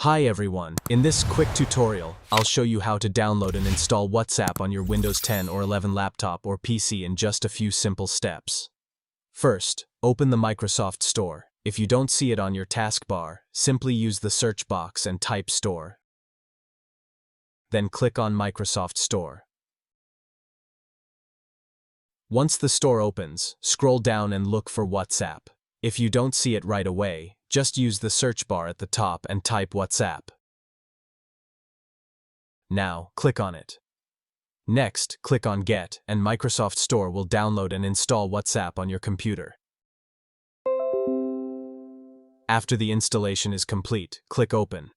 Hi everyone, in this quick tutorial, I'll show you how to download and install WhatsApp on your Windows 10 or 11 laptop or PC in just a few simple steps. First, open the Microsoft Store. If you don't see it on your taskbar, simply use the search box and type Store. Then click on Microsoft Store. Once the store opens, scroll down and look for WhatsApp. If you don't see it right away, just use the search bar at the top and type WhatsApp. Now, click on it. Next, click on Get, and Microsoft Store will download and install WhatsApp on your computer. After the installation is complete, click Open.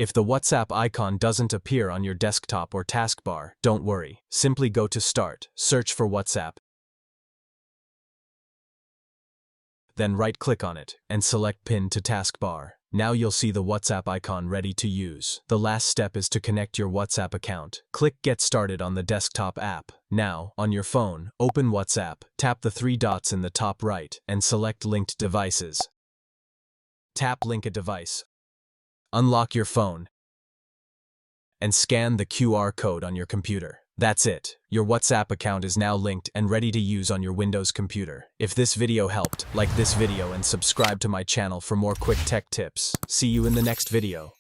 If the WhatsApp icon doesn't appear on your desktop or taskbar, don't worry. Simply go to Start, search for WhatsApp, then right-click on it, and select Pin to taskbar. Now you'll see the WhatsApp icon ready to use. The last step is to connect your WhatsApp account. Click Get Started on the desktop app. Now, on your phone, open WhatsApp, tap the three dots in the top right, and select Linked Devices. Tap Link a device. Unlock your phone, and scan the QR code on your computer. That's it. Your WhatsApp account is now linked and ready to use on your Windows computer. If this video helped, like this video and subscribe to my channel for more quick tech tips. See you in the next video.